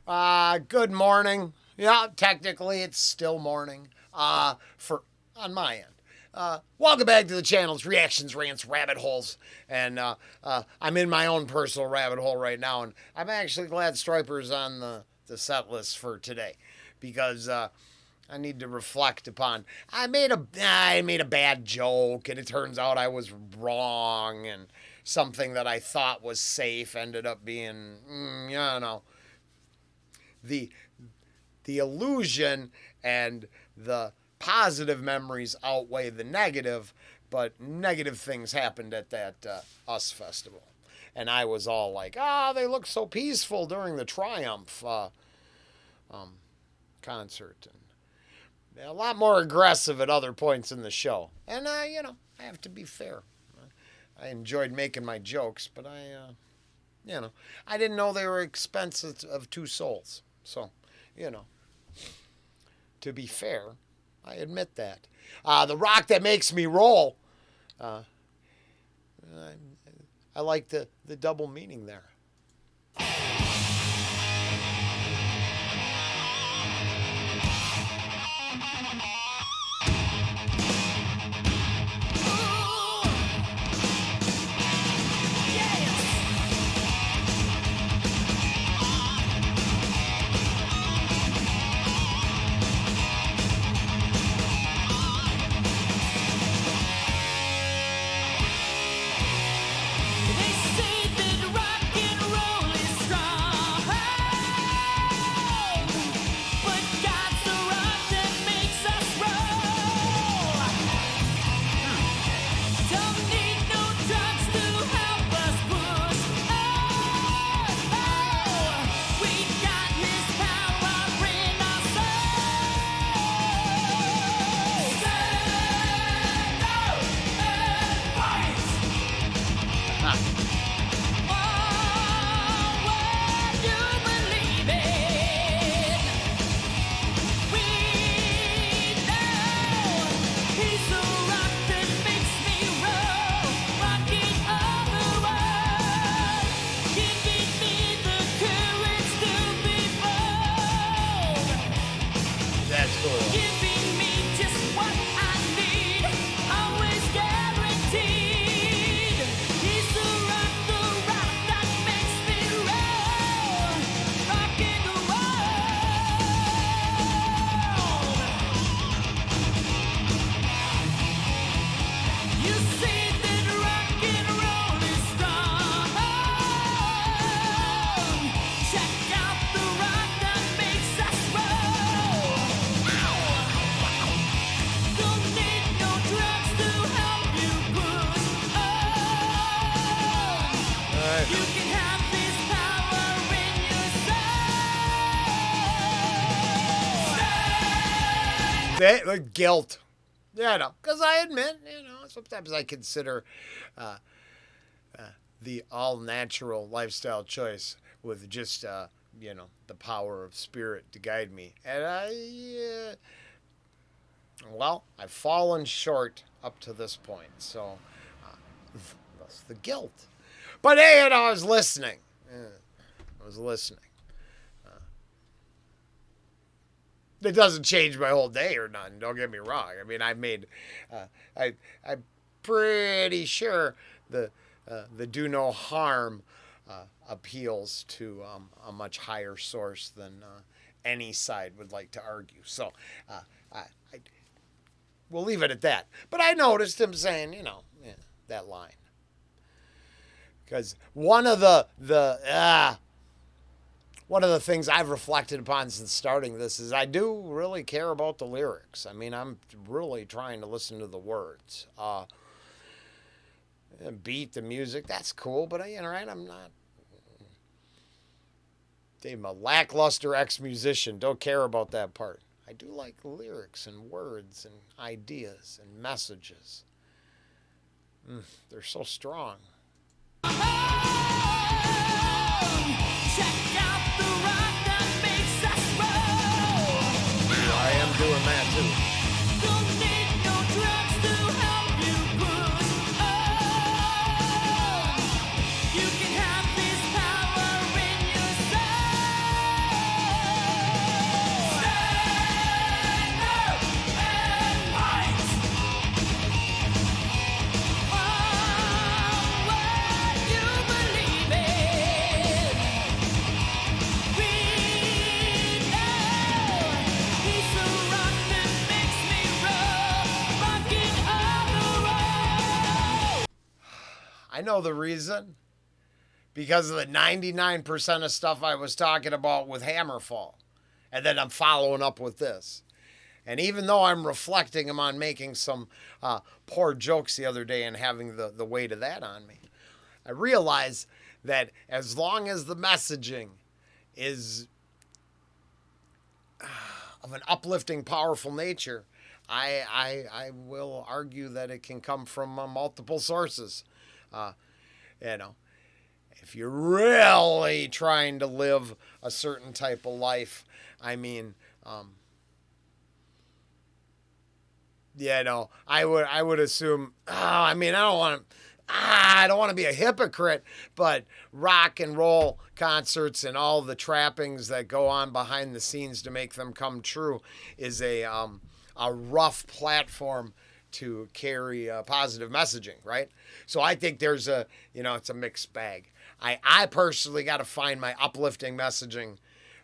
Good morning. Yeah, technically it's still morning. For on my end. Welcome back to the channel's reactions, rants, rabbit holes, and I'm in my own personal rabbit hole right now, and I'm actually glad Stryper's on the set list for today, because I need to reflect upon. I made a bad joke, and it turns out I was wrong, and something that I thought was safe ended up being, the the illusion and the positive memories outweigh the negative, but negative things happened at that US festival. And I was all like, they look so peaceful during the Triumph concert. And a lot more aggressive at other points in the show. And, I have to be fair. I enjoyed making my jokes, but I didn't know they were expenses of two souls. So, to be fair, I admit that. The rock that makes me roll. I like the double meaning there. Guilt. Because I admit, sometimes I consider the all-natural lifestyle choice with just, the power of spirit to guide me. And I've fallen short up to this point. So, that's the guilt. But hey, I was listening. I was listening. It doesn't change my whole day or nothing. Don't get me wrong. I mean, I'm pretty sure the do no harm appeals to a much higher source than any side would like to argue. So we'll leave it at that. But I noticed him saying, that line, because one of the things I've reflected upon since starting this is I do really care about the lyrics. I mean, I'm really trying to listen to the words. Beat, the music, that's cool, but I'm not. I'm a lackluster ex-musician. Don't care about that part. I do like lyrics and words and ideas and messages. They're so strong. Check out the rock that makes us roll. I am doing that too. Don't need no drugs to help you push on. You can have this power in your soul. know the reason. Because of the 99% of stuff I was talking about with Hammerfall. And then I'm following up with this. And even though I'm reflecting on making some poor jokes the other day and having the weight of that on me, I realize that as long as the messaging is of an uplifting, powerful nature, I will argue that it can come from multiple sources. You know, if you're really trying to live a certain type of life, I mean, I would assume. I mean, I don't want to be a hypocrite, but rock and roll concerts and all the trappings that go on behind the scenes to make them come true is a rough platform to carry positive messaging, right? So I think there's it's a mixed bag. I personally got to find my uplifting messaging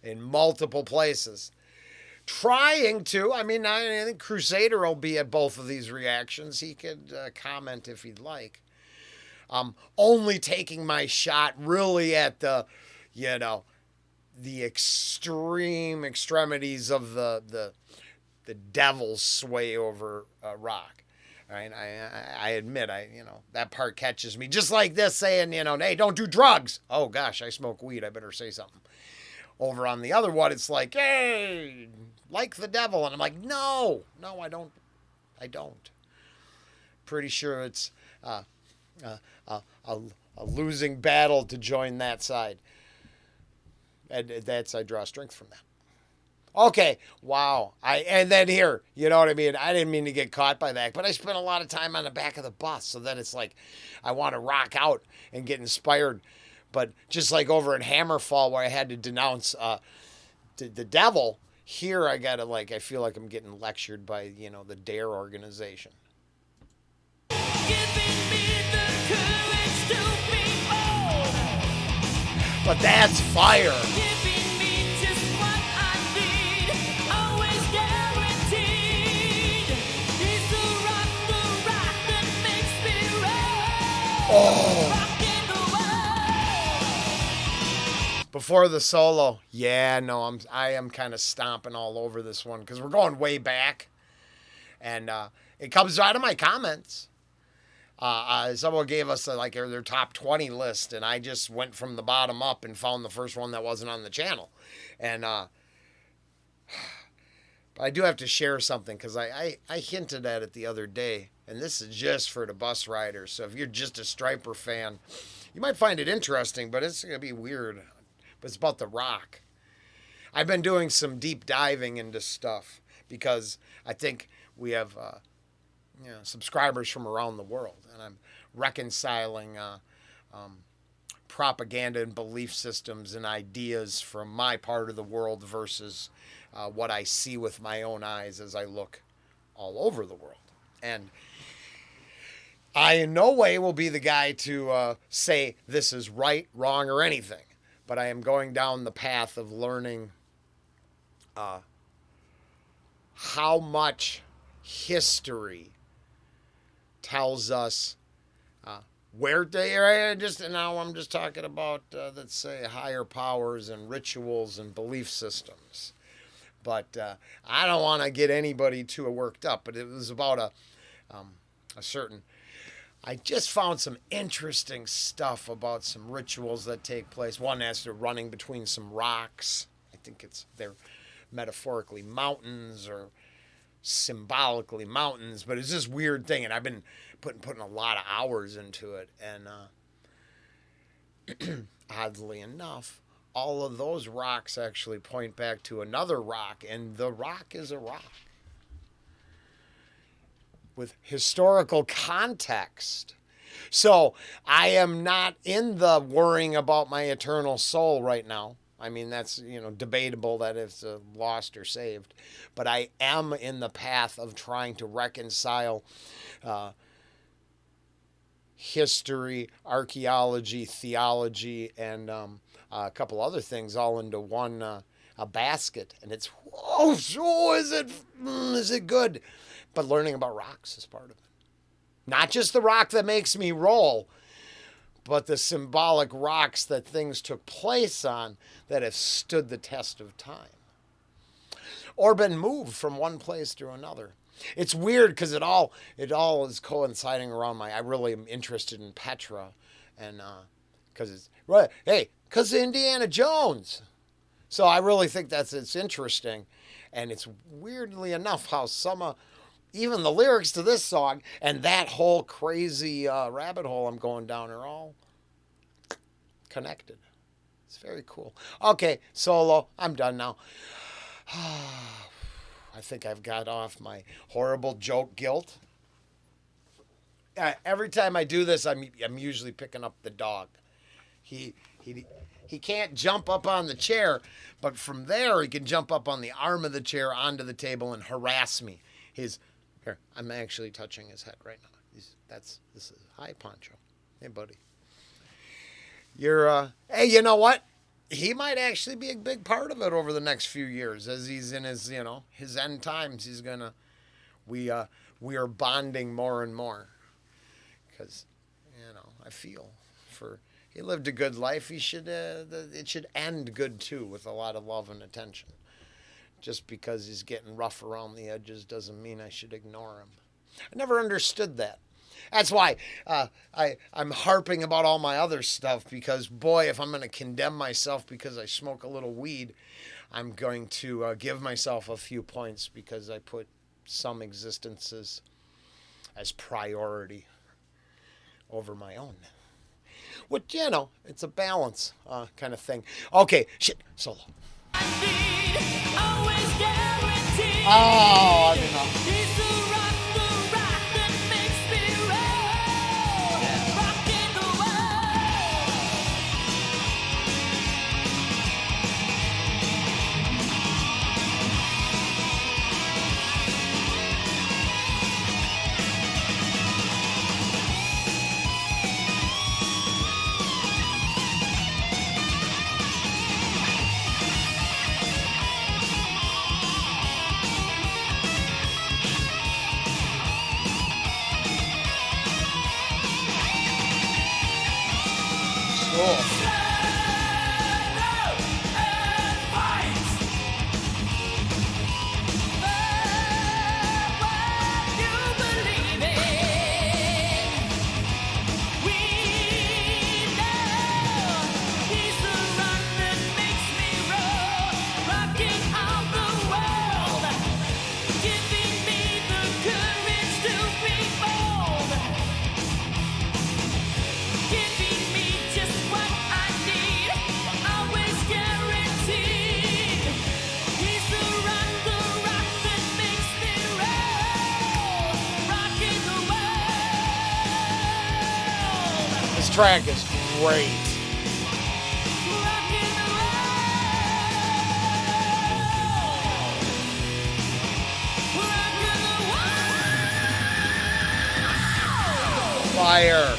in multiple places. Trying to, I think Crusader will be at both of these reactions. He could comment if he'd like. Only taking my shot really at the extreme extremities of the devil's sway over rock. Right? I admit, that part catches me. Just like this saying, hey, don't do drugs. Oh, gosh, I smoke weed. I better say something. Over on the other one, it's like, hey, like the devil. And I'm like, no, I don't. Pretty sure it's a losing battle to join that side. And I draw strength from that. Okay, wow. And then here, you know what I mean? I didn't mean to get caught by that, but I spent a lot of time on the back of the bus. So then it's like I want to rock out and get inspired. But just like over in Hammerfall where I had to denounce the devil, here I got to I feel like I'm getting lectured by, the DARE organization. Giving me the courage to be bold. But that's fire. Giving me just what I need. Always guaranteed. He's the rock that makes me roll. Oh. Rocking the world. Before the solo, I am kind of stomping all over this one because we're going way back. And it comes out of my comments. Someone gave us their top 20 list, and I just went from the bottom up and found the first one that wasn't on the channel. And but I do have to share something because I hinted at it the other day, and this is just for the bus riders. So if you're just a Stryper fan, you might find it interesting, but it's going to be weird. But it's about the rock. I've been doing some deep diving into stuff because I think we have subscribers from around the world, and I'm reconciling propaganda and belief systems and ideas from my part of the world versus what I see with my own eyes as I look all over the world. And I in no way will be the guy to say this is right, wrong, or anything, but I am going down the path of learning how much history tells us where they are. Now I'm just talking about, let's say, higher powers and rituals and belief systems. But I don't want to get anybody too worked up. But it was about a certain. I just found some interesting stuff about some rituals that take place. One has to running between some rocks. I think they're metaphorically mountains or symbolically mountains, but it's this weird thing, and I've been putting a lot of hours into it, and oddly enough, all of those rocks actually point back to another rock, and the rock is a rock with historical context. So I am not in the worrying about my eternal soul right now. I mean, that's, debatable that it's lost or saved. But I am in the path of trying to reconcile history, archaeology, theology, and a couple other things all into one a basket. And it's, is it good? But learning about rocks is part of it. Not just the rock that makes me roll, but the symbolic rocks that things took place on that have stood the test of time or been moved from one place to another. It's weird because it all is coinciding around I really am interested in Petra, and because it's right. Hey, because Indiana Jones. So I really think it's interesting, and it's weirdly enough how even the lyrics to this song and that whole crazy rabbit hole I'm going down are all connected. It's very cool. Okay, solo. I'm done now. I think I've got off my horrible joke guilt. Every time I do this, I'm usually picking up the dog. He he can't jump up on the chair, but from there he can jump up on the arm of the chair onto the table and harass me. Here, I'm actually touching his head right now. This is hi Poncho. Hey buddy. Hey, you know what? He might actually be a big part of it over the next few years as he's in his end times. We are bonding more and more because I feel he lived a good life. It should end good too, with a lot of love and attention. Just because he's getting rough around the edges doesn't mean I should ignore him. I never understood that. That's why I'm harping about all my other stuff, because, boy, if I'm going to condemn myself because I smoke a little weed, I'm going to give myself a few points because I put some existences as priority over my own. Which, it's a balance kind of thing. Okay, shit, solo. Oh, I mean, cool. This track is great. Fire.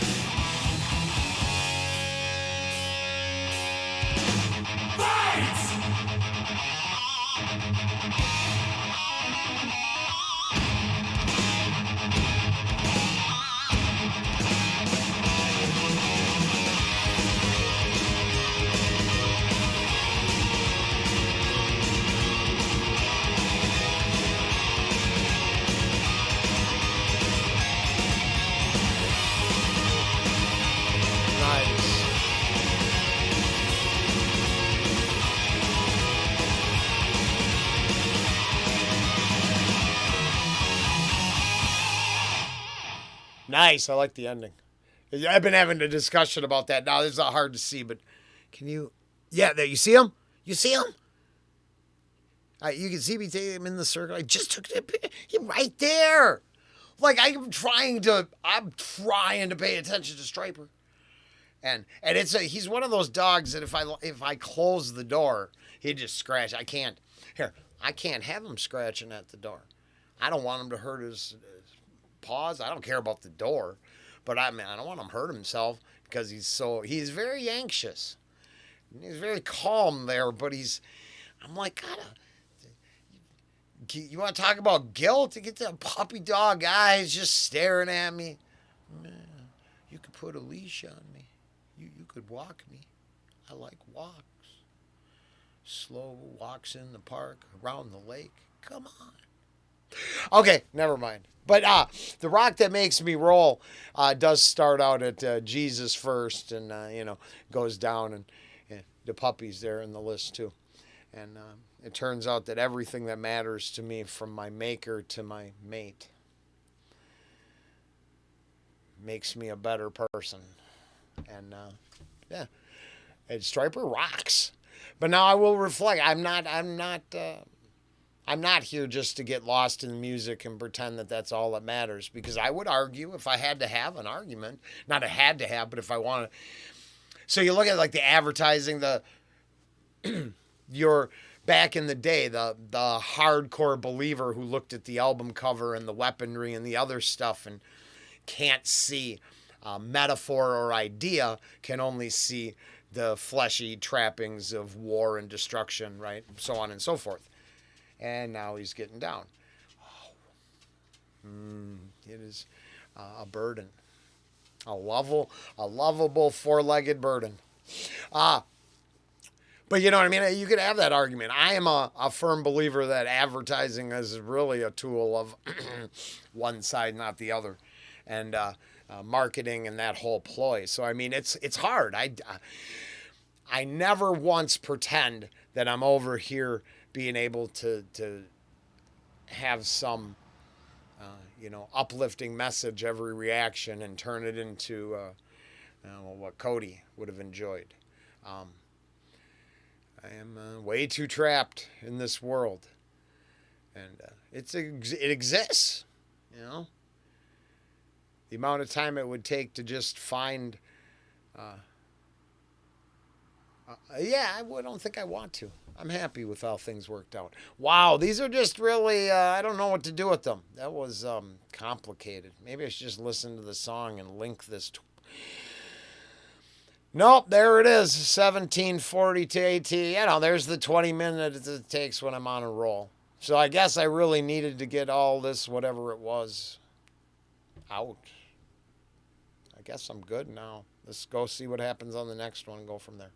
Nice. I like the ending. I've been having a discussion about that. Now, this is not hard to see, but can you? Yeah, there. You see him? You see him? You can see me taking him in the circle. I just took it. He's right there. Like I'm trying to pay attention to Stryper, and he's one of those dogs that if I close the door, he'd just scratch. I can't have him scratching at the door. I don't want him to hurt his paws. I don't care about the door, but I don't want him to hurt himself because he's very anxious. He's very calm there, but I'm like, you want to talk about guilt? To get that puppy dog eyes just staring at me. Man, you could put a leash on me. You could walk me. I like walks. Slow walks in the park, around the lake. Come on. Okay, never mind. But the rock that makes me roll does start out at Jesus first, and goes down, and the puppy's there in the list too. And it turns out that everything that matters to me, from my maker to my mate, makes me a better person. And yeah, and Stryper rocks. But now I will reflect. I'm not here just to get lost in the music and pretend that that's all that matters. Because I would argue, if I had to have an argument, not a had to have, but if I want to. So you look at like the advertising, your back in the day, the hardcore believer who looked at the album cover and the weaponry and the other stuff and can't see metaphor or idea, can only see the fleshy trappings of war and destruction, right? So on and so forth. And now he's getting down. It is a burden, a lovable four-legged burden. But you know what I mean? You could have that argument. I am a firm believer that advertising is really a tool of one side, not the other, and marketing and that whole ploy. So I mean, it's hard. I never once pretend that I'm over here being able to have some uplifting message every reaction and turn it into what Cody would have enjoyed. I am way too trapped in this world, and it exists. The amount of time it would take to just find. I don't think I want to. I'm happy with how things worked out. Wow, these are just really, I don't know what to do with them. That was complicated. Maybe I should just listen to the song and link this. Nope, there it is, 1740 to 18. There's the 20 minutes it takes when I'm on a roll. So I guess I really needed to get all this, whatever it was, out. I guess I'm good now. Let's go see what happens on the next one and go from there.